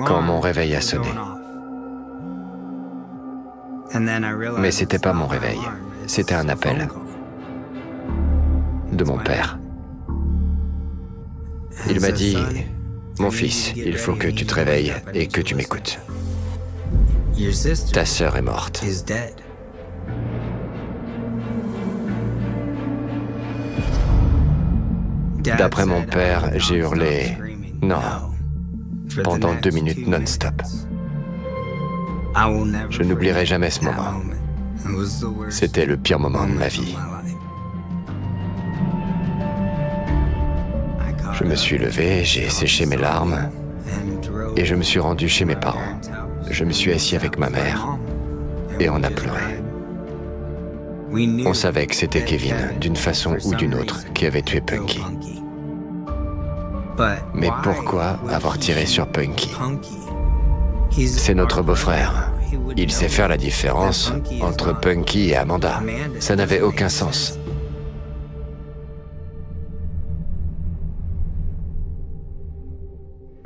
Quand mon réveil a sonné. Mais c'était pas mon réveil, c'était un appel de mon père. Il m'a dit, « Mon fils, il faut que tu te réveilles et que tu m'écoutes. Ta sœur est morte. » D'après mon père, j'ai hurlé « Non » pendant 2 minutes non-stop. Je n'oublierai jamais ce moment. C'était le pire moment de ma vie. Je me suis levé, j'ai séché mes larmes et je me suis rendu chez mes parents. Je me suis assis avec ma mère et on a pleuré. On savait que c'était Kevin, d'une façon ou d'une autre, qui avait tué Punky. Mais pourquoi avoir tiré sur Punky? C'est notre beau-frère. Il sait faire la différence entre Punky et Amanda. Ça n'avait aucun sens.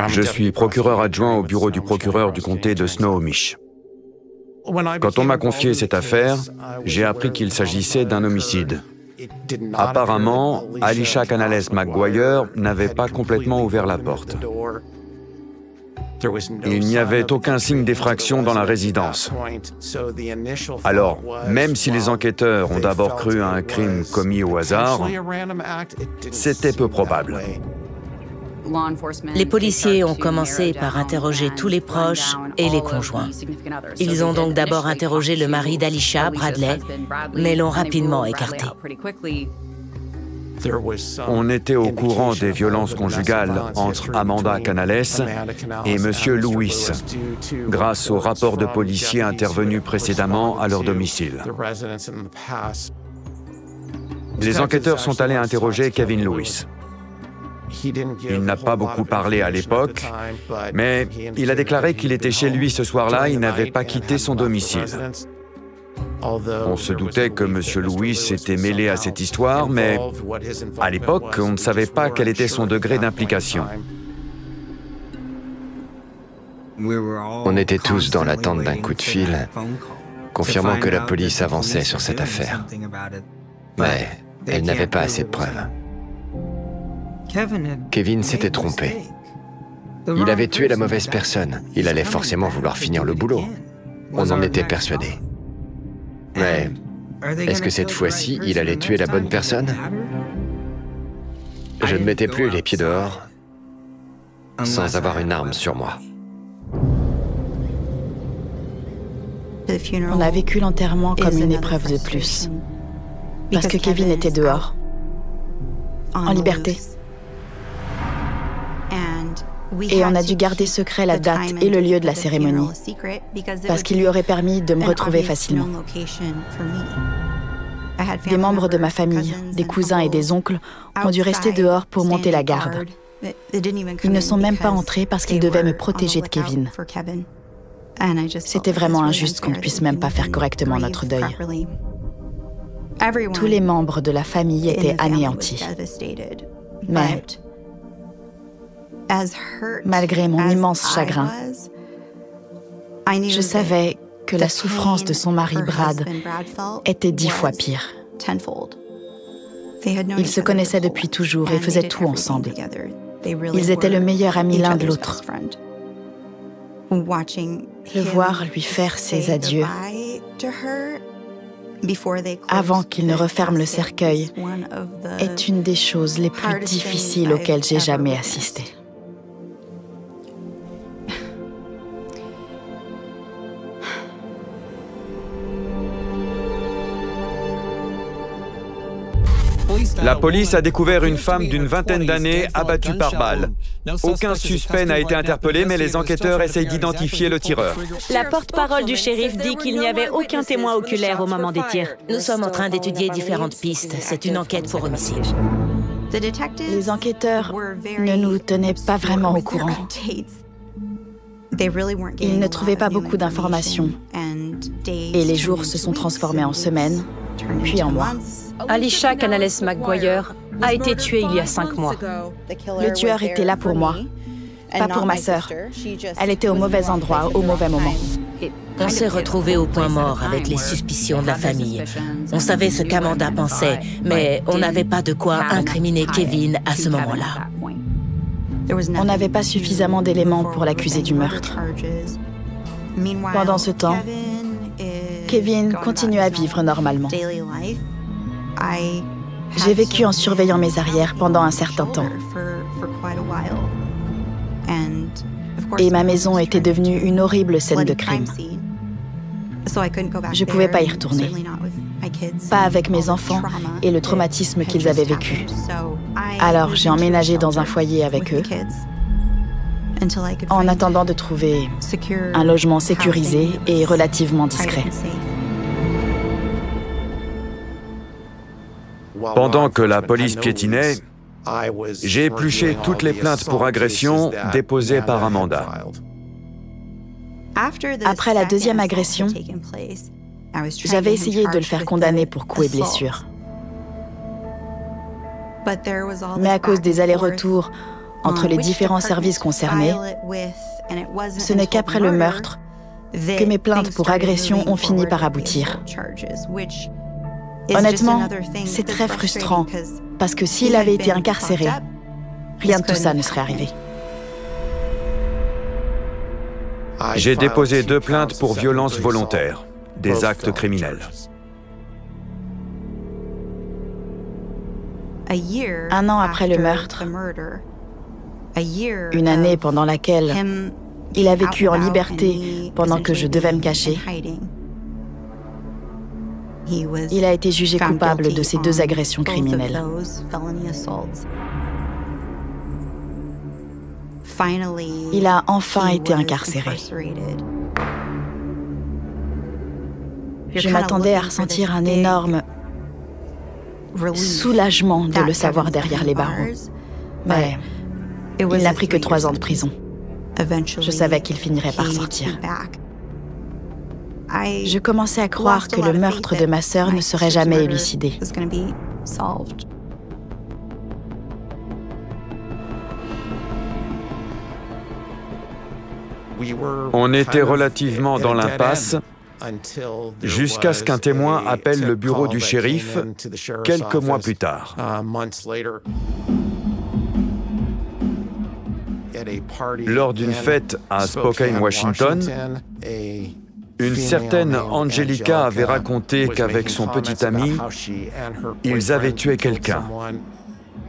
Je suis procureur adjoint au bureau du procureur du comté de Snohomish. Quand on m'a confié cette affaire, j'ai appris qu'il s'agissait d'un homicide. Apparemment, Alicia Canales McGuire n'avait pas complètement ouvert la porte. Il n'y avait aucun signe d'effraction dans la résidence. Alors, même si les enquêteurs ont d'abord cru à un crime commis au hasard, c'était peu probable. Les policiers ont commencé par interroger tous les proches et les conjoints. Ils ont donc d'abord interrogé le mari d'Alicia, Bradley, mais l'ont rapidement écarté. On était au courant des violences conjugales entre Amanda Canales et M. Lewis, grâce au rapport de policiers intervenus précédemment à leur domicile. Les enquêteurs sont allés interroger Kevin Lewis. Il n'a pas beaucoup parlé à l'époque, mais il a déclaré qu'il était chez lui ce soir-là, il n'avait pas quitté son domicile. On se doutait que M. Lewis était mêlé à cette histoire, mais à l'époque, on ne savait pas quel était son degré d'implication. On était tous dans l'attente d'un coup de fil, confirmant que la police avançait sur cette affaire. Mais elle n'avait pas assez de preuves. Kevin s'était trompé. Il avait tué la mauvaise personne. Il allait forcément vouloir finir le boulot. On en était persuadés. Mais est-ce que cette fois-ci, il allait tuer la bonne personne? Je ne mettais plus les pieds dehors sans avoir une arme sur moi. On a vécu l'enterrement comme une épreuve de plus. Parce que Kevin était dehors, en liberté. Et on a dû garder secret la date et le lieu de la cérémonie, parce qu'il lui aurait permis de me retrouver facilement. Des membres de ma famille, des cousins et des oncles ont dû rester dehors pour monter la garde. Ils ne sont même pas entrés parce qu'ils devaient me protéger de Kevin. C'était vraiment injuste qu'on ne puisse même pas faire correctement notre deuil. Tous les membres de la famille étaient anéantis. Mais malgré mon immense chagrin, je savais que la souffrance de son mari Brad était 10 fois pire. Ils se connaissaient depuis toujours et faisaient tout ensemble. Ils étaient le meilleur ami l'un de l'autre. Le voir lui faire ses adieux avant qu'il ne referme le cercueil est une des choses les plus difficiles auxquelles j'ai jamais assisté. La police a découvert une femme d'une vingtaine d'années abattue par balle. Aucun suspect n'a été interpellé, mais les enquêteurs essayent d'identifier le tireur. La porte-parole du shérif dit qu'il n'y avait aucun témoin oculaire au moment des tirs. Nous sommes en train d'étudier différentes pistes. C'est une enquête pour homicide. Les enquêteurs ne nous tenaient pas vraiment au courant. Ils ne trouvaient pas beaucoup d'informations. Et les jours se sont transformés en semaines, puis en mois. Alisha Canales McGuire a été tuée il y a 5 mois. Le tueur était là pour moi, pas pour ma sœur. Elle était au mauvais endroit, au mauvais moment. On s'est retrouvés au point mort avec les suspicions de la famille. On savait ce qu'Amanda pensait, mais on n'avait pas de quoi incriminer Kevin à ce moment-là. On n'avait pas suffisamment d'éléments pour l'accuser du meurtre. Pendant ce temps, Kevin continue à vivre normalement. J'ai vécu en surveillant mes arrières pendant un certain temps. Et ma maison était devenue une horrible scène de crime. Je ne pouvais pas y retourner. Pas avec mes enfants et le traumatisme qu'ils avaient vécu. Alors j'ai emménagé dans un foyer avec eux, en attendant de trouver un logement sécurisé et relativement discret. Pendant que la police piétinait, j'ai épluché toutes les plaintes pour agression déposées par Amanda. Après la deuxième agression, j'avais essayé de le faire condamner pour coups et blessures. Mais à cause des allers-retours entre les différents services concernés, ce n'est qu'après le meurtre que mes plaintes pour agression ont fini par aboutir. Honnêtement, c'est très frustrant, parce que s'il avait été incarcéré, rien de tout ça ne serait arrivé. J'ai déposé 2 plaintes pour violence volontaire, des actes criminels. Un an après le meurtre, une année pendant laquelle il a vécu en liberté pendant que je devais me cacher, il a été jugé coupable de ces 2 agressions criminelles. Il a enfin été incarcéré. Je m'attendais à ressentir un énorme soulagement de le savoir derrière les barreaux. Mais il n'a pris que 3 ans de prison. Je savais qu'il finirait par sortir. Je commençais à croire que le meurtre de ma sœur ne serait jamais élucidé. On était relativement dans l'impasse jusqu'à ce qu'un témoin appelle le bureau du shérif quelques mois plus tard. Lors d'une fête à Spokane, Washington, une certaine Angelica avait raconté qu'avec son petit ami, ils avaient tué quelqu'un.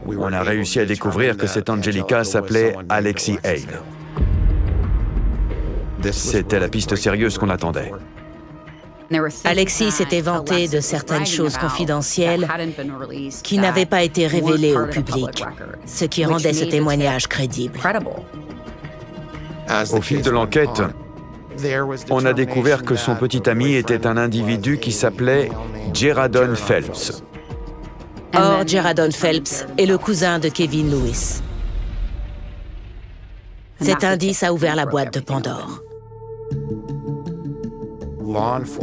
On a réussi à découvrir que cette Angelica s'appelait Alexi Hale. C'était la piste sérieuse qu'on attendait. Alexis s'était vanté de certaines choses confidentielles qui n'avaient pas été révélées au public, ce qui rendait ce témoignage crédible. Au fil de l'enquête, on a découvert que son petit ami était un individu qui s'appelait Gerardon Phelps. Or, Gerardon Phelps est le cousin de Kevin Lewis. Cet indice a ouvert la boîte de Pandore.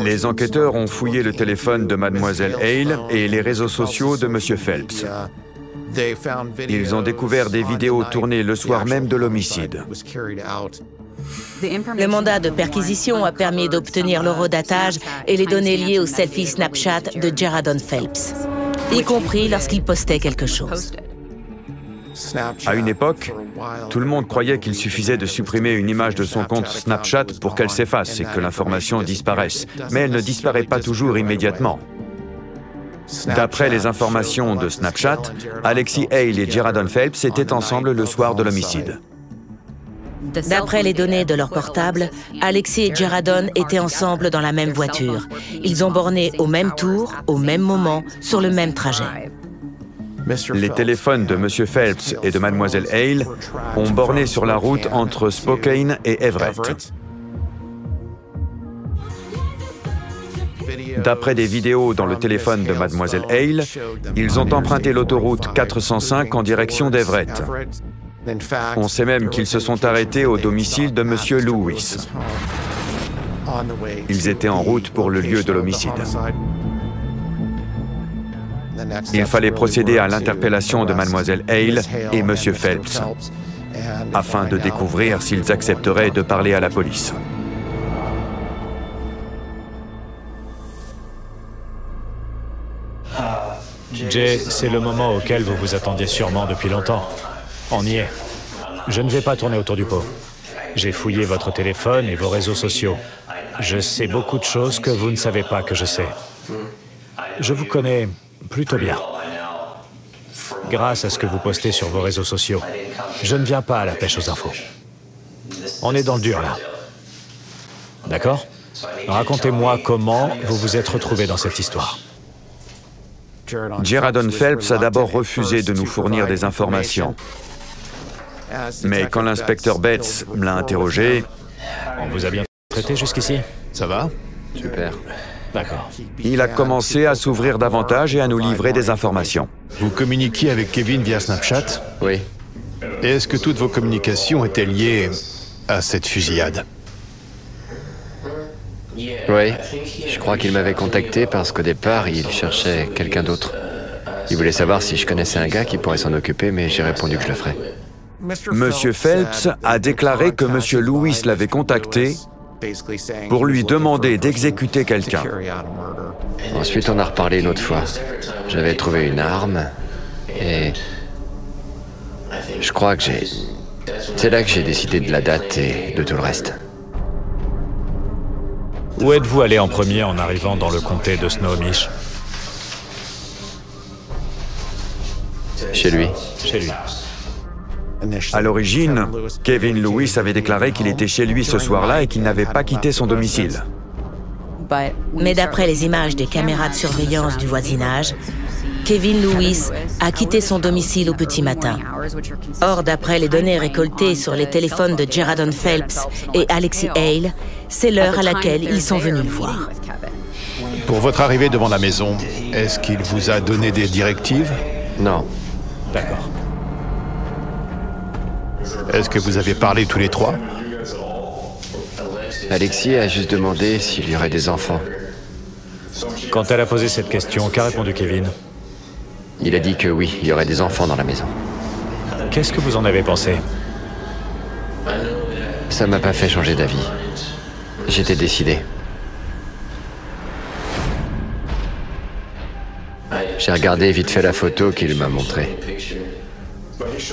Les enquêteurs ont fouillé le téléphone de Mademoiselle Hale et les réseaux sociaux de Monsieur Phelps. Ils ont découvert des vidéos tournées le soir même de l'homicide. Le mandat de perquisition a permis d'obtenir l'horodatage et les données liées au selfie Snapchat de Gerardon Phelps, y compris lorsqu'il postait quelque chose. À une époque, tout le monde croyait qu'il suffisait de supprimer une image de son compte Snapchat pour qu'elle s'efface et que l'information disparaisse. Mais elle ne disparaît pas toujours immédiatement. D'après les informations de Snapchat, Alexi Hale et Gerardon Phelps étaient ensemble le soir de l'homicide. D'après les données de leur portable, Alexis et Gerardon étaient ensemble dans la même voiture. Ils ont borné au même tour, au même moment, sur le même trajet. Les téléphones de M. Phelps et de Mademoiselle Hale ont borné sur la route entre Spokane et Everett. D'après des vidéos dans le téléphone de Mademoiselle Hale, ils ont emprunté l'autoroute 405 en direction d'Everett. On sait même qu'ils se sont arrêtés au domicile de M. Lewis. Ils étaient en route pour le lieu de l'homicide. Il fallait procéder à l'interpellation de Mademoiselle Hale et Monsieur Phelps, afin de découvrir s'ils accepteraient de parler à la police. Jay, c'est le moment auquel vous vous attendiez sûrement depuis longtemps. On y est. Je ne vais pas tourner autour du pot. J'ai fouillé votre téléphone et vos réseaux sociaux. Je sais beaucoup de choses que vous ne savez pas que je sais. Je vous connais plutôt bien. Grâce à ce que vous postez sur vos réseaux sociaux, je ne viens pas à la pêche aux infos. On est dans le dur, là. D'accord? Racontez-moi comment vous vous êtes retrouvé dans cette histoire. Gerardon Phelps a d'abord refusé de nous fournir des informations. Mais quand l'inspecteur Betts me l'a interrogé... On vous a bien traité jusqu'ici? Ça va? Super. D'accord. Il a commencé à s'ouvrir davantage et à nous livrer des informations. Vous communiquiez avec Kevin via Snapchat? Oui. Et est-ce que toutes vos communications étaient liées à cette fusillade? Oui. Je crois qu'il m'avait contacté parce qu'au départ, il cherchait quelqu'un d'autre. Il voulait savoir si je connaissais un gars qui pourrait s'en occuper, mais j'ai répondu que je le ferais. Monsieur Phelps a déclaré que Monsieur Lewis l'avait contacté pour lui demander d'exécuter quelqu'un. Ensuite, on a reparlé une autre fois. J'avais trouvé une arme et... je crois que c'est là que j'ai décidé de la date et de tout le reste. Où êtes-vous allé en premier en arrivant dans le comté de Snohomish? Chez lui. Chez lui. À l'origine, Kevin Lewis avait déclaré qu'il était chez lui ce soir-là et qu'il n'avait pas quitté son domicile. Mais d'après les images des caméras de surveillance du voisinage, Kevin Lewis a quitté son domicile au petit matin. Or, d'après les données récoltées sur les téléphones de Gerardon Phelps et Alexis Hale, c'est l'heure à laquelle ils sont venus le voir. Pour votre arrivée devant la maison, est-ce qu'il vous a donné des directives? Non. D'accord. Est-ce que vous avez parlé tous les trois? Alexis a juste demandé s'il y aurait des enfants. Quand elle a posé cette question, qu'a répondu Kevin? Il a dit que oui, il y aurait des enfants dans la maison. Qu'est-ce que vous en avez pensé? Ça m'a pas fait changer d'avis. J'étais décidé. J'ai regardé vite fait la photo qu'il m'a montrée.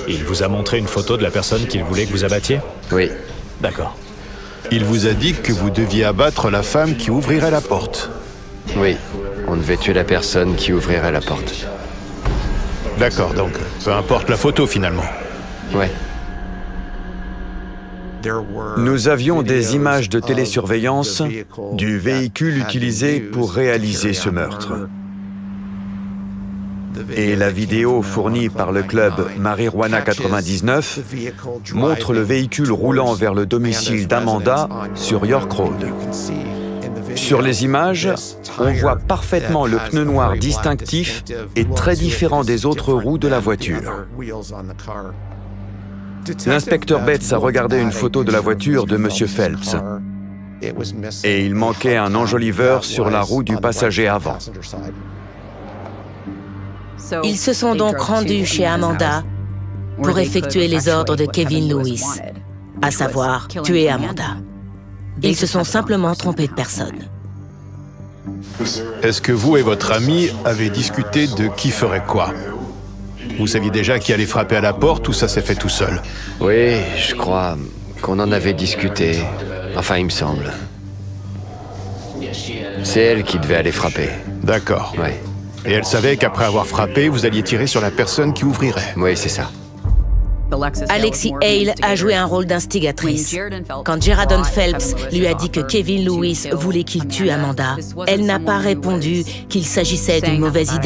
Il vous a montré une photo de la personne qu'il voulait que vous abattiez? Oui. D'accord. Il vous a dit que vous deviez abattre la femme qui ouvrirait la porte. Oui. On devait tuer la personne qui ouvrirait la porte. D'accord, donc peu importe la photo finalement. Ouais. Nous avions des images de télésurveillance du véhicule utilisé pour réaliser ce meurtre. Et la vidéo fournie par le club Marijuana 99 montre le véhicule roulant vers le domicile d'Amanda sur York Road. Sur les images, on voit parfaitement le pneu noir distinctif et très différent des autres roues de la voiture. L'inspecteur Betts a regardé une photo de la voiture de M. Phelps et il manquait un enjoliveur sur la roue du passager avant. Ils se sont donc rendus chez Amanda pour effectuer les ordres de Kevin Lewis, à savoir tuer Amanda. Ils se sont simplement trompés de personne. Est-ce que vous et votre ami avez discuté de qui ferait quoi? Vous saviez déjà qui allait frapper à la porte ou ça s'est fait tout seul? Oui, je crois qu'on en avait discuté. Enfin, il me semble. C'est elle qui devait aller frapper. D'accord. Ouais. Et elle savait qu'après avoir frappé, vous alliez tirer sur la personne qui ouvrirait. Oui, c'est ça. Alexis Hale a joué un rôle d'instigatrice. Quand Gerardon Phelps lui a dit que Kevin Lewis voulait qu'il tue Amanda, elle n'a pas répondu qu'il s'agissait d'une mauvaise idée.